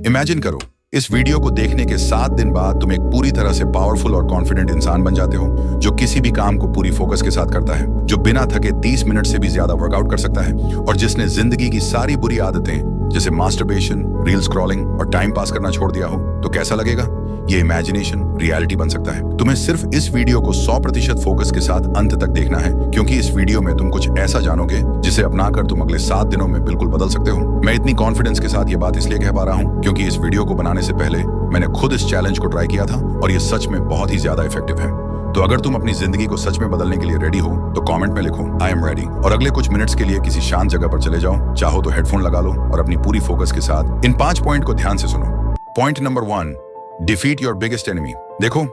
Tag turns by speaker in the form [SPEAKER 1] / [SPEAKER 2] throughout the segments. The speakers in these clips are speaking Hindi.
[SPEAKER 1] इमेजिन करो, इस वीडियो को देखने के 7 दिन बाद तुम एक पूरी तरह से पावरफुल और कॉन्फिडेंट इंसान बन जाते हो, जो किसी भी काम को पूरी फोकस के साथ करता है, जो बिना थके 30 मिनट से भी ज्यादा वर्कआउट कर सकता है, और जिसने जिंदगी की सारी बुरी आदतें जैसे मास्टरबेशन, रील स्क्रॉलिंग और टाइम पास करना छोड़ दिया हो। तो कैसा लगेगा? ये इमेजिनेशन रियलिटी बन सकता है। तुम्हें सिर्फ इस वीडियो को 100% फोकस के साथ अंत तक देखना है, क्योंकि इस वीडियो में तुम कुछ ऐसा जानोगे जिसे अपनाकर तुम अगले 7 दिनों में बिल्कुल बदल सकते हो। मैं इतनी कॉन्फिडेंस के साथ ये बात इसलिए कह पा रहा हूँ क्योंकि इस वीडियो को बनाने से पहले मैंने खुद इस चैलेंज को ट्राई किया था और ये सच में बहुत ही ज्यादा इफेक्टिव है। तो अगर तुम अपनी जिंदगी को सच में बदलने के लिए रेडी हो तो कमेंट में लिखो आई एम रेडी, और अगले कुछ मिनट्स के लिए किसी शांत जगह पर चले जाओ। चाहो तो हेडफोन लगा लो और अपनी पूरी फोकस के साथ इन 5 पॉइंट को ध्यान से सुनो। Point number 1, defeat your biggest enemy. देखो,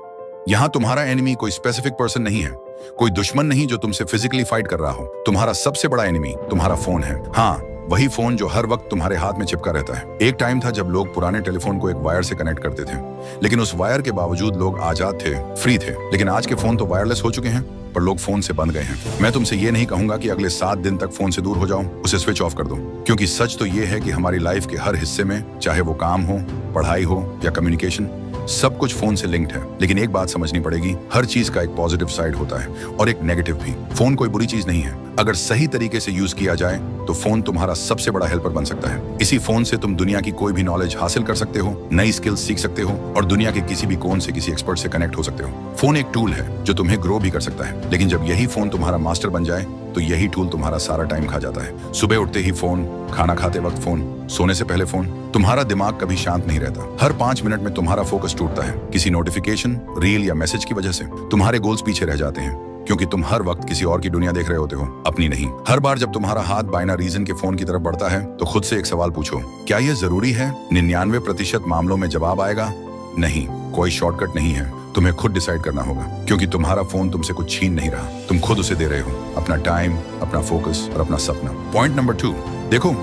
[SPEAKER 1] यहाँ तुम्हारा एनिमी कोई स्पेसिफिक पर्सन नहीं है, कोई दुश्मन नहीं जो तुमसे फिजिकली फाइट कर रहा हो। तुम्हारा सबसे बड़ा एनिमी तुम्हारा फोन है। हाँ, वही फोन जो हर वक्त तुम्हारे हाथ में चिपका रहता है। एक टाइम था जब लोग पुराने टेलीफोन को एक वायर से कनेक्ट करते थे, लेकिन उस वायर के बावजूद लोग आजाद थे, फ्री थे। लेकिन आज के फोन तो वायरलेस हो चुके हैं, पर लोग फोन से बंध गए हैं। मैं तुमसे ये नहीं कहूंगा कि अगले 7 दिन तक फोन से दूर हो जाओ, उसे स्विच ऑफ कर दो, क्योंकि सच तो ये है कि हमारी लाइफ के हर हिस्से में, चाहे वो काम हो, पढ़ाई हो या कम्युनिकेशन, सब कुछ फोन से लिंक्ड है। लेकिन एक बात समझनी पड़ेगी, हर चीज का एक पॉजिटिव साइड होता है और एक नेगेटिव भी। फोन कोई बुरी चीज नहीं है। अगर सही तरीके से यूज किया जाए तो फोन तुम्हारा सबसे बड़ा हेल्पर बन सकता है। इसी फोन से तुम दुनिया की कोई भी नॉलेज हासिल कर सकते हो, नई स्किल्स सीख सकते हो और दुनिया के किसी भी कोन से किसी एक्सपर्ट से कनेक्ट हो सकते हो। फोन एक टूल है जो तुम्हें ग्रो भी कर सकता है, लेकिन जब यही फोन तुम्हारा मास्टर बन जाए तो यही टूल तुम्हारा सारा टाइम खा जाता है। सुबह उठते ही फोन, खाना खाते वक्त फोन, सोने से पहले फोन। तुम्हारा दिमाग कभी शांत नहीं रहता। हर 5 मिनट में तुम्हारा फोकस टूटता है, किसी नोटिफिकेशन, रील या मैसेज की वजह से। तुम्हारे गोल्स पीछे रह जाते हैं क्योंकि तुम हर वक्त किसी और की दुनिया देख रहे होते हो, अपनी नहीं। हर बार जब तुम्हारा हाथ बाइना रीजन के फोन की तरफ बढ़ता है तो खुद से एक सवाल पूछो, क्या यह जरूरी है? 99% मामलों में जवाब आएगा नहीं। कोई शॉर्टकट नहीं है, तुम्हें खुद डिसाइड करना होगा, क्योंकि तुम्हारा फोन तुमसे कुछ छीन नहीं रहा, तुम खुद उसे दे रहे हो, अपना टाइम, अपना फोकस और अपना सपना। पॉइंट नंबर 2, देखो,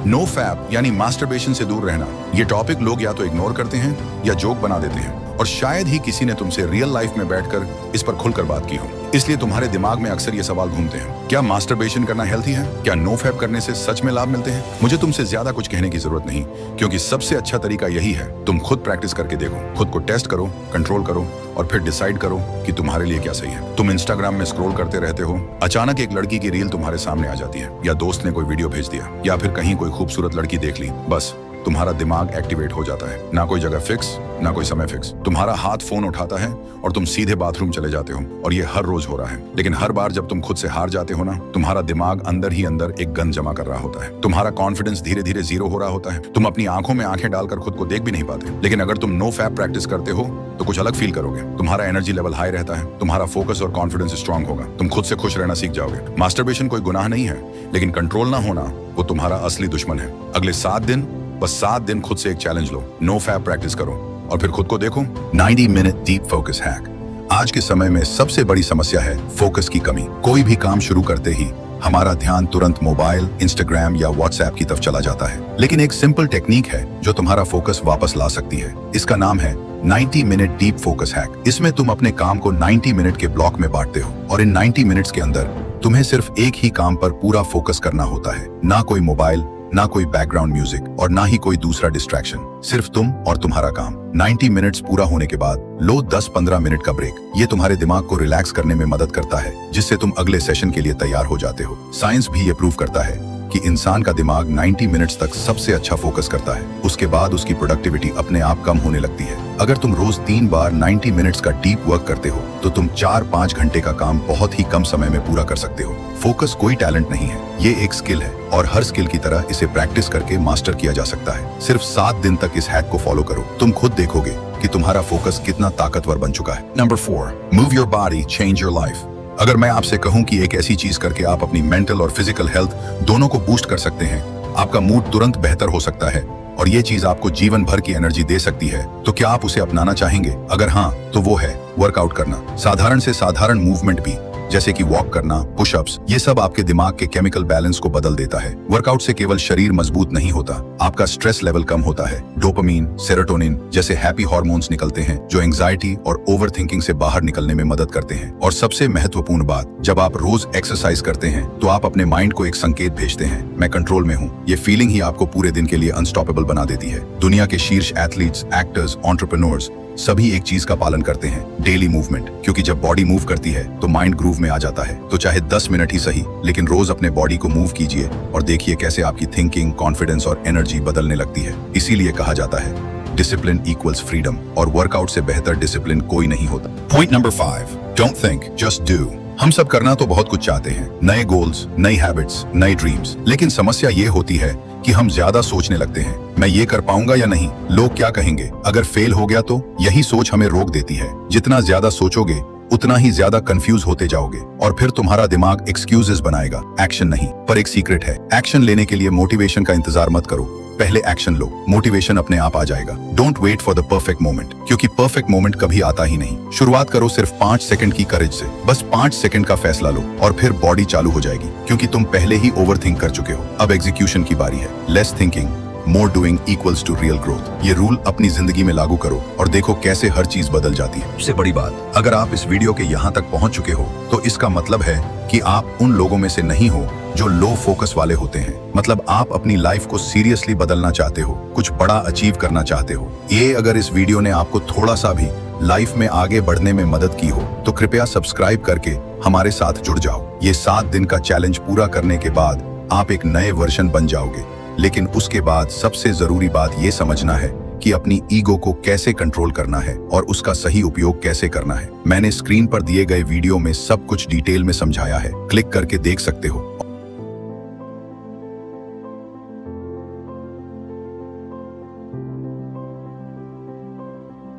[SPEAKER 1] नो फैप यानी मास्टरबेशन से दूर रहना। ये टॉपिक लोग या तो इग्नोर करते हैं या जोक बना देते हैं, और शायद ही किसी ने तुमसे रियल लाइफ में बैठकर इस पर खुलकर बात की हो। इसलिए तुम्हारे दिमाग में अक्सर ये सवाल घूमते हैं, क्या मास्टरबेशन करना हेल्थी है? क्या नो फैप करने से सच में लाभ मिलते हैं? मुझे तुमसे ज्यादा कुछ कहने की जरूरत नहीं, क्योंकि सबसे अच्छा तरीका यही है, तुम खुद प्रैक्टिस करके देखो, खुद को टेस्ट करो, कंट्रोल करो और फिर डिसाइड करो कि तुम्हारे लिए क्या सही है। तुम इंस्टाग्राम में स्क्रॉल करते रहते हो, अचानक एक लड़की की रील तुम्हारे सामने आ जाती है, या दोस्त ने कोई वीडियो भेज दिया, या फिर कहीं कोई खूबसूरत लड़की देख ली, बस तुम्हारा दिमाग एक्टिवेट हो जाता है। ना कोई जगह फिक्स, ना कोई समय फिक्स। तुम्हारा हाथ फोन उठाता है और तुम सीधे बाथरूम चले जाते हो, और ये हर रोज हो रहा है। लेकिन हर बार जब तुम खुद से हार जाते हो ना, तुम्हारा दिमाग अंदर ही अंदर एक गन जमा कर रहा होता है। तुम्हारा कॉन्फिडेंस धीरे धीरे जीरो हो रहा होता है। तुम अपनी आंखों में आंखें डालकर खुद को देख भी नहीं पाते। लेकिन अगर तुम नो फैप प्रैक्टिस करते हो तो कुछ अलग फील करोगे। तुम्हारा एनर्जी लेवल हाई रहता है, तुम्हारा फोकस और कॉन्फिडेंस स्ट्रांग होगा, तुम खुद से खुश रहना सीख जाओगे। मास्टरबेशन कोई गुनाह नहीं है, लेकिन कंट्रोल ना होना वो तुम्हारा असली दुश्मन है। अगले 7 दिन, बस 7 दिन खुद से एक चैलेंज लो, नो फैप प्रैक्टिस करो और फिर खुद को देखो। 90 मिनट डीप फोकस हैक। आज के समय में सबसे बड़ी समस्या है फोकस की कमी। कोई भी काम शुरू करते ही हमारा ध्यान तुरंत मोबाइल, इंस्टाग्राम या व्हाट्सएप की तरफ चला जाता है। लेकिन एक सिंपल टेक्निक है जो तुम्हारा फोकस वापस ला सकती है। इसका नाम है 90 मिनट डीप फोकस हैक। इसमें तुम अपने काम को 90 मिनट के ब्लॉक में बांटते हो, और इन 90 मिनट्स के अंदर तुम्हें सिर्फ एक ही काम पर पूरा फोकस करना होता है। ना कोई मोबाइल, ना कोई बैकग्राउंड म्यूजिक और ना ही कोई दूसरा डिस्ट्रैक्शन, सिर्फ तुम और तुम्हारा काम। 90 मिनट्स पूरा होने के बाद लो 10-15 मिनट का ब्रेक। ये तुम्हारे दिमाग को रिलैक्स करने में मदद करता है, जिससे तुम अगले सेशन के लिए तैयार हो जाते हो। साइंस भी ये प्रूव करता है कि इंसान का दिमाग 90 मिनट्स तक सबसे अच्छा फोकस करता है। उसके बाद उसकी प्रोडक्टिविटी अपने आप कम होने लगती है। अगर तुम रोज 3 बार 90 मिनट्स का डीप वर्क करते हो तो तुम 4-5 घंटे का काम बहुत ही कम समय में पूरा कर सकते हो। फोकस कोई टैलेंट नहीं है, ये एक स्किल है, और हर स्किल की तरह इसे प्रैक्टिस करके मास्टर किया जा सकता है। सिर्फ 7 दिन तक इस हैक को फॉलो करो, तुम खुद देखोगे कि तुम्हारा फोकस कितना ताकतवर बन चुका है। Number 4, move your body, change your life. अगर मैं आपसे कहूं कि एक ऐसी चीज करके आप अपनी मेंटल और फिजिकल हेल्थ दोनों को बूस्ट कर सकते हैं, आपका मूड तुरंत बेहतर हो सकता है और ये चीज आपको जीवन भर की एनर्जी दे सकती है, तो क्या आप उसे अपनाना चाहेंगे? अगर हाँ, तो वो है वर्कआउट करना। साधारण से साधारण मूवमेंट भी जैसे कि वॉक करना, पुशअप्स, ये सब आपके दिमाग के केमिकल बैलेंस को बदल देता है। वर्कआउट से केवल शरीर मजबूत नहीं होता, आपका स्ट्रेस लेवल कम होता है। डोपामीन, सेरोटोनिन जैसे हैप्पी हार्मोन्स निकलते हैं जो एंजाइटी और ओवर थिंकिंग से बाहर निकलने में मदद करते हैं। और सबसे महत्वपूर्ण बात, जब आप रोज एक्सरसाइज करते हैं तो आप अपने माइंड को एक संकेत भेजते हैं, मैं कंट्रोल में हूँ। ये फीलिंग ही आपको पूरे दिन के लिए अनस्टॉपेबल बना देती है। दुनिया के शीर्ष एथलीट्स, एक्टर्स, एंटरप्रेन्योर्स सभी एक चीज का पालन करते हैं, डेली मूवमेंट। क्योंकि जब बॉडी मूव करती है तो माइंड ग्रूव में आ जाता है। तो चाहे 10 मिनट ही सही, लेकिन रोज अपने बॉडी को मूव कीजिए और देखिए कैसे आपकी थिंकिंग, कॉन्फिडेंस और एनर्जी बदलने लगती है। इसीलिए कहा जाता है डिसिप्लिन इक्वल्स फ्रीडम, और वर्कआउट से बेहतर डिसिप्लिन कोई नहीं होता। Point number 5, don't think, just do. हम सब करना तो बहुत कुछ चाहते हैं, नए गोल्स, नई हैबिट्स, नई ड्रीम्स, लेकिन समस्या ये होती है कि हम ज्यादा सोचने लगते हैं। मैं ये कर पाऊंगा या नहीं, लोग क्या कहेंगे, अगर फेल हो गया तो। यही सोच हमें रोक देती है। जितना ज्यादा सोचोगे उतना ही ज्यादा कंफ्यूज होते जाओगे और फिर तुम्हारा दिमाग एक्सक्यूजेस बनाएगा, एक्शन नहीं। पर एक सीक्रेट है, एक्शन लेने के लिए मोटिवेशन का इंतजार मत करो, पहले एक्शन लो, मोटिवेशन अपने आप आ जाएगा। Don't wait for the perfect moment, क्योंकि परफेक्ट मोमेंट कभी आता ही नहीं। शुरुआत करो सिर्फ 5 सेकंड की करेज से, बस 5 सेकंड का फैसला लो और फिर बॉडी चालू हो जाएगी, क्योंकि तुम पहले ही ओवरथिंक कर चुके हो। अब एग्जीक्यूशन की बारी है। Less thinking, more doing equals to real growth. ये रूल अपनी जिंदगी में लागू करो और देखो कैसे हर चीज बदल जाती है। सबसे बड़ी बात, अगर आप इस वीडियो के यहाँ तक पहुंच चुके हो तो इसका मतलब है कि आप उन लोगों में से नहीं हो जो लो फोकस वाले होते हैं। मतलब आप अपनी लाइफ को सीरियसली बदलना चाहते हो, कुछ बड़ा अचीव करना चाहते हो। ये अगर इस वीडियो ने आपको थोड़ा सा भी लाइफ में आगे बढ़ने में मदद की हो तो कृपया सब्सक्राइब करके हमारे साथ जुड़ जाओ। ये 7 दिन का चैलेंज पूरा करने के बाद आप एक नए वर्जन बन जाओगे। लेकिन उसके बाद सबसे जरूरी बात ये समझना है कि अपनी ईगो को कैसे कंट्रोल करना है और उसका सही उपयोग कैसे करना है। मैंने स्क्रीन पर दिए गए वीडियो में सब कुछ डिटेल में समझाया है, क्लिक करके देख सकते हो।